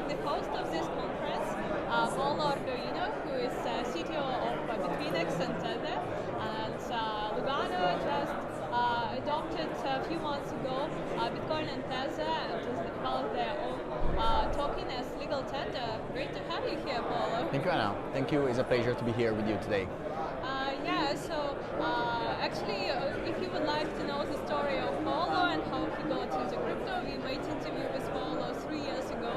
the host of this conference, Paolo Ardoino, who is CTO of Bitfinex and Tether, and Lugano just adopted a few months ago Bitcoin and Tether and just developed their own token as legal tender. Great to have you here, Paolo. Thank you, Anna. Thank you. It's a pleasure to be here with you today. Actually, if you would like to know the story of Paolo and how he got into crypto, we made an interview with Paolo 3 years ago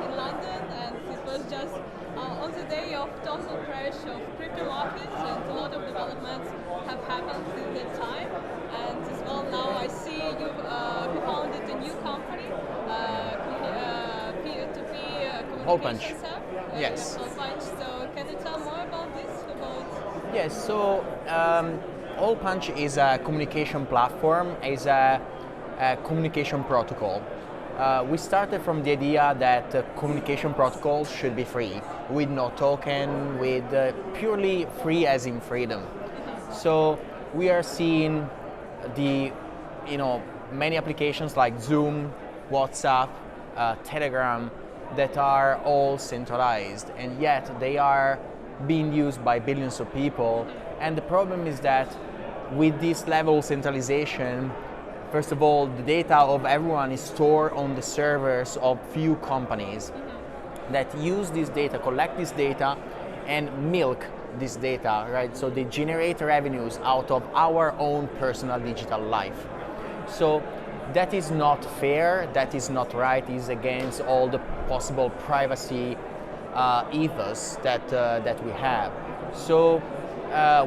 in London, and it was just on the day of total crash of crypto markets, and a lot of developments have happened since that time. And as well, now I see you founded a new company, peer-to-peer communications app. Yes. Allpunch. So can you tell more about this? Yes, so Allpunch is a communication platform, is a communication protocol. We started from the idea that communication protocols should be free, with no token, with purely free as in freedom. So we are seeing many applications like Zoom, WhatsApp, Telegram that are all centralized, and yet they are being used by billions of people. And the problem is that with this level of centralization, first of all, the data of everyone is stored on the servers of few companies that use this data, collect this data, and milk this data, right? So they generate revenues out of our own personal digital life. So that is not fair, that is not right, it is against all the possible privacy ethos that we have. So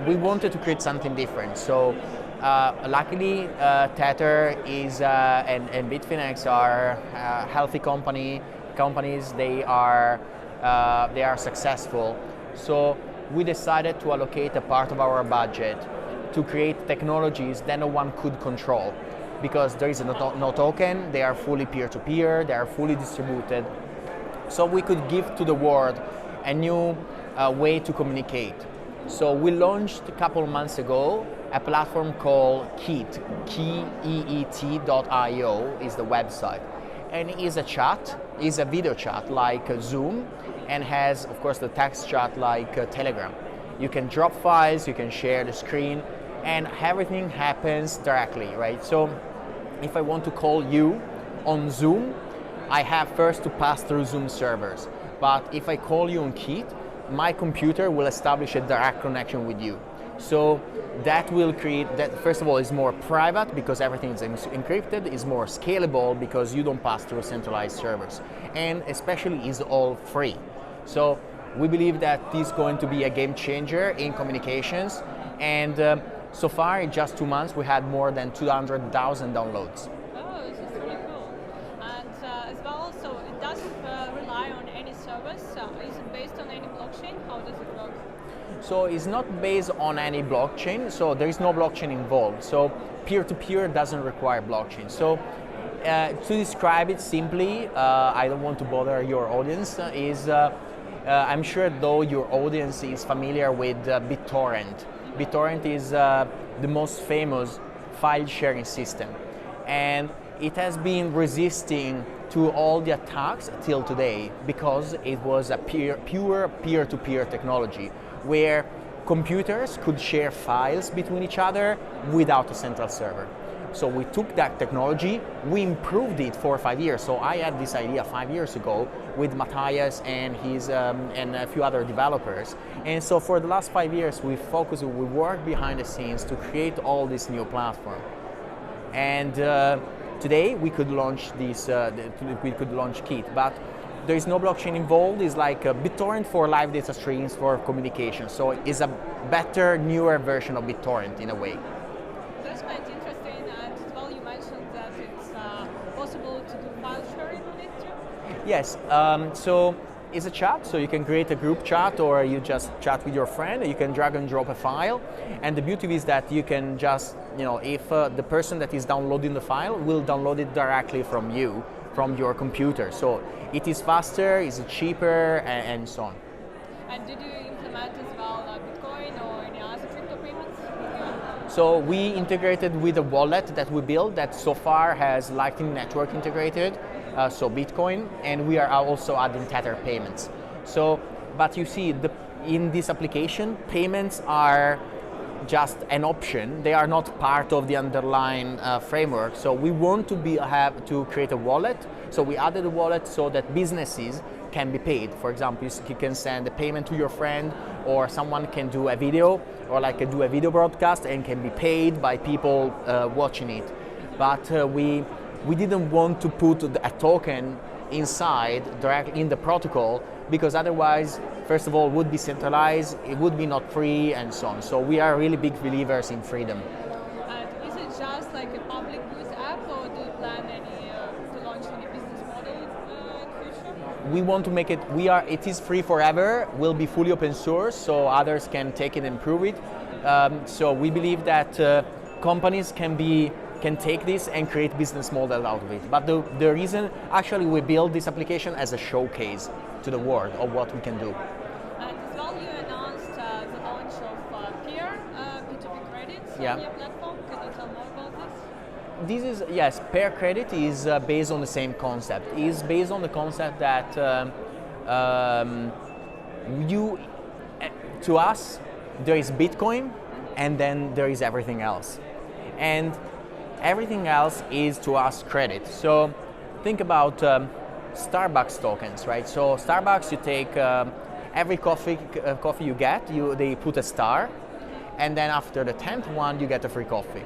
we wanted to create something different. So luckily Tether is and Bitfinex are healthy companies. They are successful. So we decided to allocate a part of our budget to create technologies that no one could control, because there is no token, they are fully peer-to-peer, they are fully distributed. So we could give to the world a new way to communicate. So we launched a couple of months ago a platform called Keet, keet.io is the website. And it is a chat, is a video chat like Zoom, and has, of course, the text chat like Telegram. You can drop files, you can share the screen, and everything happens directly, right? So if I want to call you on Zoom, I have first to pass through Zoom servers. But if I call you on Keet, my computer will establish a direct connection with you. So that will create, that first of all is more private because everything is encrypted, is more scalable because you don't pass through centralized servers, and especially is all free. So we believe that this is going to be a game changer in communications, and so far in just 2 months we had more than 200,000 downloads. Oh, this is really cool. And as well, so it doesn't rely on any service. Is it based on any blockchain? How does it work? So it's not based on any blockchain, so there is no blockchain involved. So peer-to-peer doesn't require blockchain. So to describe it simply, I don't want to bother your audience, I'm sure though your audience is familiar with BitTorrent. BitTorrent is the most famous file sharing system, and it has been resisting to all the attacks till today because it was a pure peer-to-peer technology where computers could share files between each other without a central server. So we took that technology, we improved it for 5 years. So I had this idea 5 years ago with Matthias and and a few other developers. And so for the last 5 years, we worked behind the scenes to create all this new platform. And today we could launch we could launch Keet, but there is no blockchain involved. It's like a BitTorrent for live data streams for communication. So it's a better, newer version of BitTorrent in a way. That's quite interesting. And well, you mentioned that it's possible to do file sharing on it too? Yes. So it's a chat, so you can create a group chat or you just chat with your friend. You can drag and drop a file. And the beauty is that you can just, if the person that is downloading the file will download it directly from you, from your computer. So it is faster, it's cheaper, and so on. And did you implement as well Bitcoin or any other crypto payments? So we integrated with a wallet that we built that so far has Lightning Network integrated, so Bitcoin, and we are also adding Tether payments. So, but you see, in this application, payments are just an option. They are not part of the underlying framework. So we want to have to create a wallet. So we added a wallet so that businesses can be paid. For example, you can send a payment to your friend, or someone can do a video, or like do a video broadcast and can be paid by people watching it. But we didn't want to put a token inside directly in the protocol, because otherwise, first of all, it would be centralized, it would be not free, and so on. So we are really big believers in freedom. And is it just like a public use app, or do you plan to launch any business model in future? We want to make it, it is free forever, will be fully open source, so others can take it and improve it. So we believe that companies can take this and create business model out of it. But the reason, actually, we built this application as a showcase to the world of what we can do. And as well, you announced the launch of peer P2P credits Yeah. on your platform. Can you tell more about this? This is, yes, pair credit is based on the same concept. It's based on the concept that to us, there is Bitcoin, and then there is everything else. And everything else is to us credit. So think about Starbucks tokens, right? So Starbucks, you take every coffee you get, they put a star, and then after the 10th one, you get a free coffee.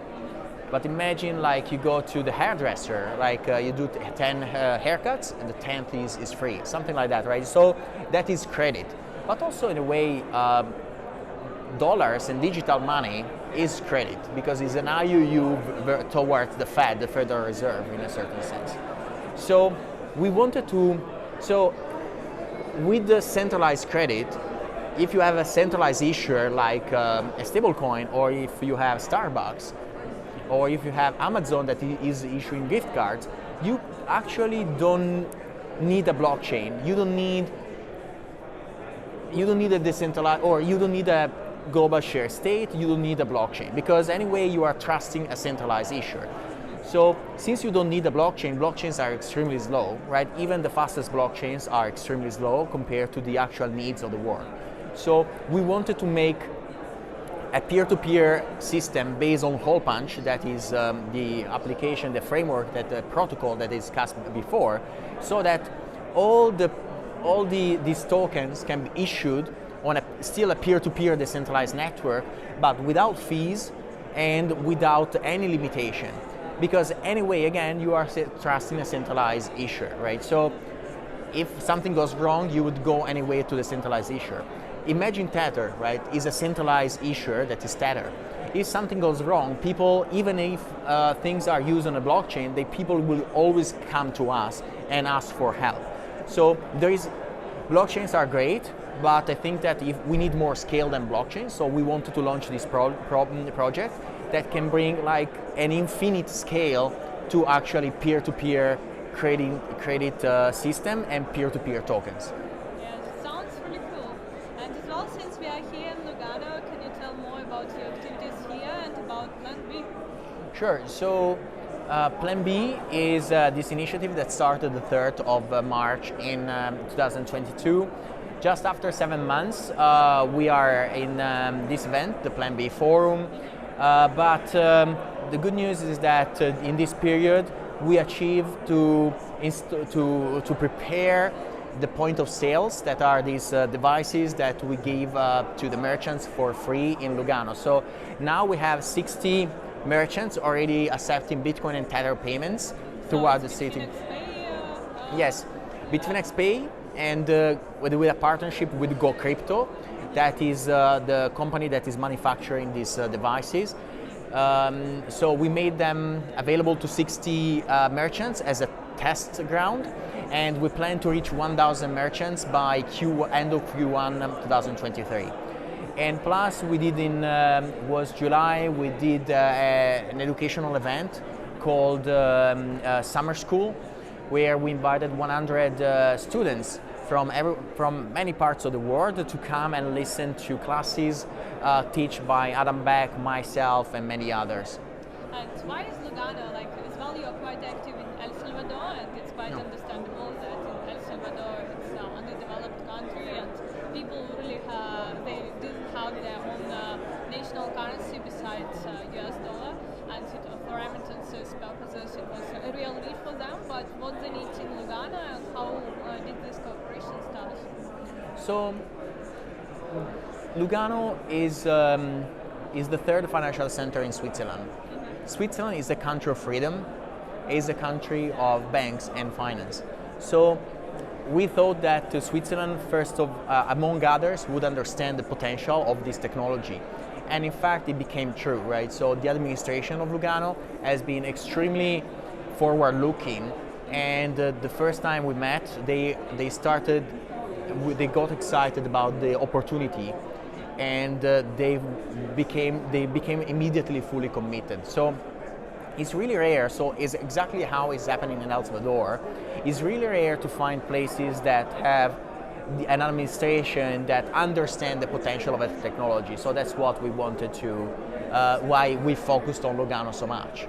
But imagine like you go to the hairdresser, like you do 10 haircuts, and the 10th is free, something like that, right? So that is credit. But also in a way, dollars and digital money is credit, because it's an IOU towards the Fed, the Federal Reserve, in a certain sense. So we wanted to, so with the centralized credit, if you have a centralized issuer like a stablecoin, or if you have Starbucks, or if you have Amazon that is issuing gift cards, you actually don't need a blockchain. You don't need a decentralized, or you don't need a global share state, you don't need a blockchain, because anyway you are trusting a centralized issuer. So since you don't need a blockchain, blockchains are extremely slow, right? Even the fastest blockchains are extremely slow compared to the actual needs of the world. So we wanted to make a peer-to-peer system based on Hole Punch, that is the application, the framework, that the protocol that is discussed before, so that all these tokens can be issued on still a peer-to-peer decentralized network, but without fees and without any limitation. Because anyway, again, you are trusting a centralized issuer, right? So if something goes wrong, you would go anyway to the centralized issuer. Imagine Tether, right, is a centralized issuer that is Tether. If something goes wrong, people, even if things are used on a blockchain, people will always come to us and ask for help. So blockchains are great, but I think that if we need more scale than blockchain, so we wanted to launch this project that can bring like an infinite scale to actually peer-to-peer credit system and peer-to-peer tokens. Yeah, sounds really cool. And as well, since we are here in Lugano, can you tell more about your activities here and about Plan B? Sure. So Plan B is this initiative that started the 3rd of March in 2022. Just after 7 months, we are in this event, the Plan B Forum. But the good news is that in this period, we achieved to prepare the point of sales, that are these devices that we give to the merchants for free in Lugano. So now we have 60 merchants already accepting Bitcoin and Tether payments throughout the city. Yes, Bitfinex Pay, and with a partnership with Go Crypto, that is the company that is manufacturing these devices. So we made them available to 60 merchants as a test ground, and we plan to reach 1,000 merchants by end of Q1 2023. And plus, we did July, we did an educational event called Summer School, where we invited 100 students from many parts of the world to come and listen to classes taught by Adam Beck, myself, and many others. And why is Lugano, like, as well, well, you're quite active in El Salvador, and it's quite understandable that in El Salvador it's an underdeveloped country, and people really they didn't have their own national currency besides US dollar, and for remittances purposes it was a real need for them. But what they need in Lugano, and how did this cooperation start? So Lugano is the third financial center in Switzerland. Switzerland is a country of freedom, is a country of banks and finance. So we thought that Switzerland, among others, would understand the potential of this technology. And in fact, it became true, right? So the administration of Lugano has been extremely forward-looking, and the first time we met, they got excited about the opportunity, and they became immediately fully committed. So it's really rare. So it's exactly how it's happening in El Salvador. It's really rare to find places that have an administration that understand the potential of a technology. So that's what we wanted to, why we focused on Lugano so much.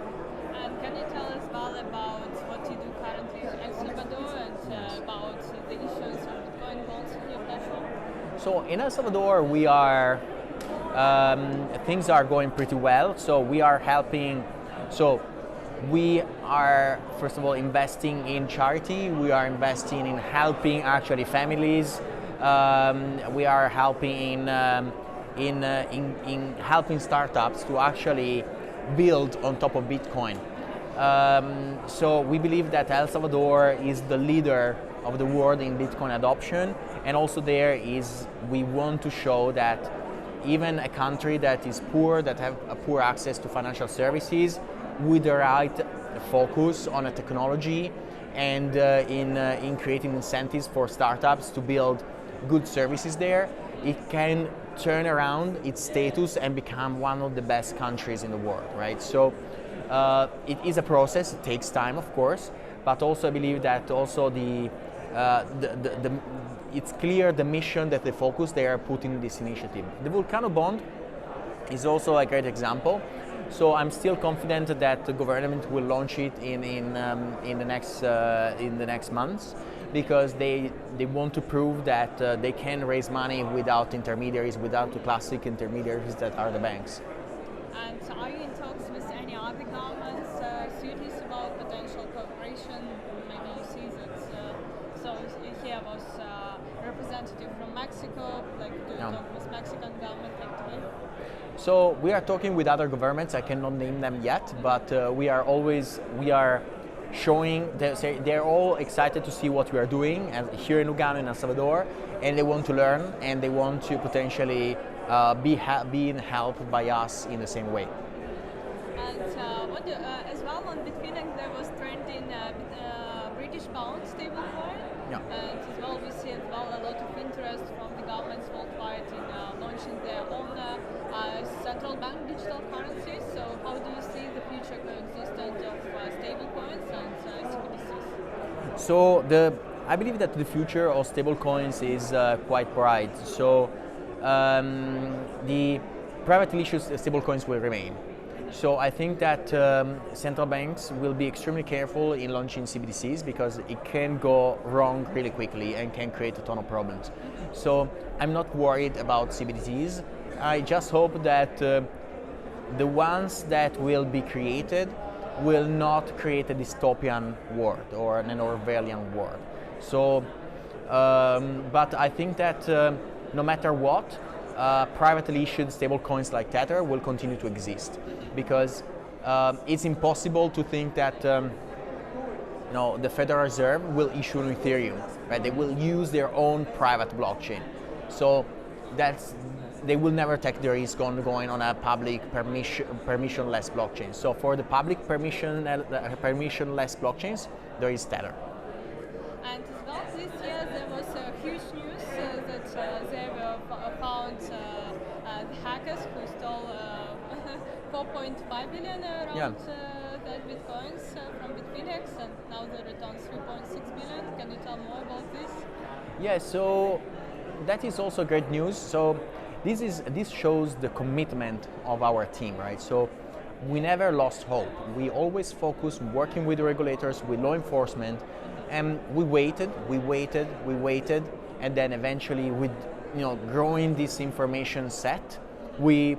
And can you tell us well about what you do currently in El Salvador, and about the issues of Bitcoin bonds in your platform? So in El Salvador, we are things are going pretty well. So we are helping. So we are, first of all, investing in charity. We are investing in helping actually families. We are helping in helping startups to actually build on top of Bitcoin. So we believe that El Salvador is the leader of the world in Bitcoin adoption, and also we want to show that even a country that is poor, that have a poor access to financial services, with the right focus on a technology and in creating incentives for startups to build good services there, it can turn around its status and become one of the best countries in the world, right? So it is a process, it takes time, of course, but also I believe that also it's clear the mission that the focus they are putting in this initiative. The Vulcano bond is also a great example. So I'm still confident that the government will launch it in the next months, because they want to prove that they can raise money without intermediaries, without the classic intermediaries that are the banks. And are you in talks with any other governments, cities about potential cooperation? Maybe you see that. So here was a representative from Mexico. Like, do you talk with Mexican government actively? So we are talking with other governments. I cannot name them yet, but we are showing. They're all excited to see what we are doing here in Lugano, in El Salvador, and they want to learn, and they want to potentially be helped by us in the same way. And as well on Bitfinex there was trending British pound stablecoin. Yeah. And as well we see as well a lot of interest from the governments worldwide in launching their own central bank digital currencies. So how do you see the future coexistence of stablecoins and CBDCs? So I believe that the future of stablecoins is quite bright. So the privately issued stablecoins will remain. So I think that central banks will be extremely careful in launching CBDCs, because it can go wrong really quickly and can create a ton of problems. So I'm not worried about CBDCs. I just hope that the ones that will be created will not create a dystopian world or an Orwellian world. So, but I think that no matter what, privately issued stablecoins like Tether will continue to exist, because it's impossible to think that the Federal Reserve will issue an Ethereum, right? They will use their own private blockchain. So they will never take the risk on going on a public permissionless blockchain. So for the public permissionless blockchains, there is Tether. And as well, this year there was a huge news that they were found the hackers who stole 4.5 billion around that bitcoins from Bitfinex, and now they returned 3.6 billion. Can you tell more about this? Yeah, so that is also great news. So this shows the commitment of our team, right? So we never lost hope. We always focused working with the regulators, with law enforcement, and we waited, and then eventually, with growing this information set, we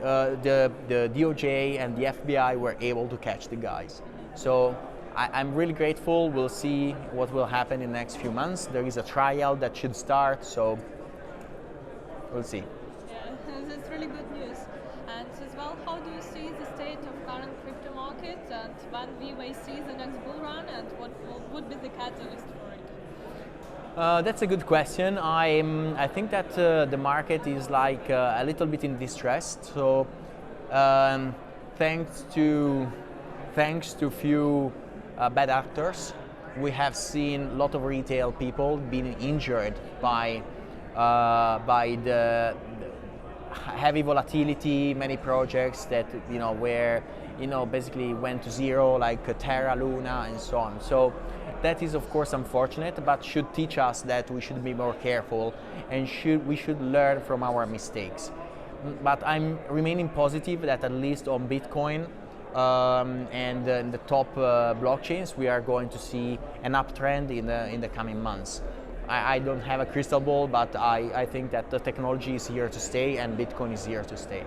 the DOJ and the FBI were able to catch the guys. So I'm really grateful. We'll see what will happen in the next few months. There is a trial that should start, so we'll see. Yeah, that's really good news. And as well, how do you see the state of current crypto market, and when we may see the next bull run, and what would be the catalyst for it? That's a good question. I think that the market is like a little bit in distress. So thanks to few bad actors, we have seen a lot of retail people being injured by the heavy volatility. Many projects that where basically went to zero, like Terra, Luna, and so on. So that is of course unfortunate, but should teach us that we should be more careful and we should learn from our mistakes. But I'm remaining positive that at least on Bitcoin and in the top blockchains, we are going to see an uptrend in the coming months. I don't have a crystal ball, but I think that the technology is here to stay and Bitcoin is here to stay.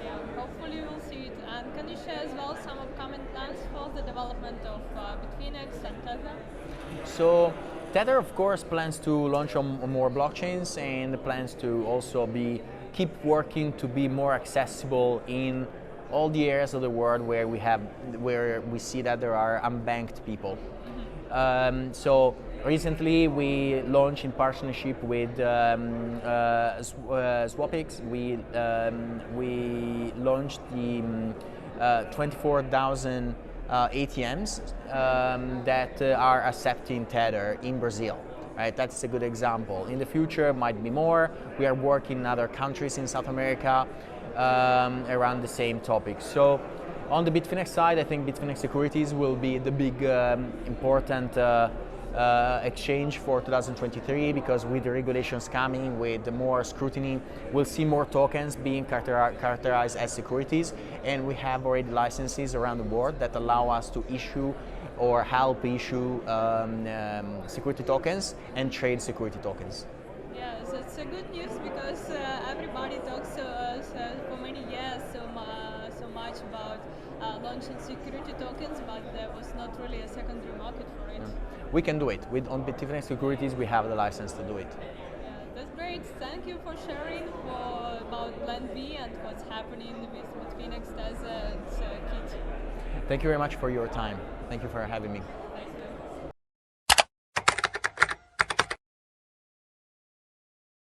Yeah, hopefully we'll see it. And can you share as well some upcoming plans for the development of Bitfinex and Tether? So Tether, of course, plans to launch on more blockchains and plans to also keep working to be more accessible in all the areas of the world where we see that there are unbanked people. So recently we launched in partnership with Swapix. We launched the 24,000 ATMs that are accepting Tether in Brazil. Right, that's a good example. In the future, might be more. We are working in other countries in South America around the same topic. So on the Bitfinex side, I think Bitfinex Securities will be the big important exchange for 2023, because with the regulations coming, with the more scrutiny, we'll see more tokens being characterized as securities, and we have already licenses around the world that allow us to issue or help issue security tokens and trade security tokens. Yeah, so it's a good news, because everybody talks to us for many years so much about launching security tokens, but there was not really a secondary market for it. We can do it. On Bitfinex Securities, we have the license to do it. Yeah, that's great. Thank you for sharing about Plan B and what's happening with Bitfinex as a kit. Thank you very much for your time. Thank you for having me.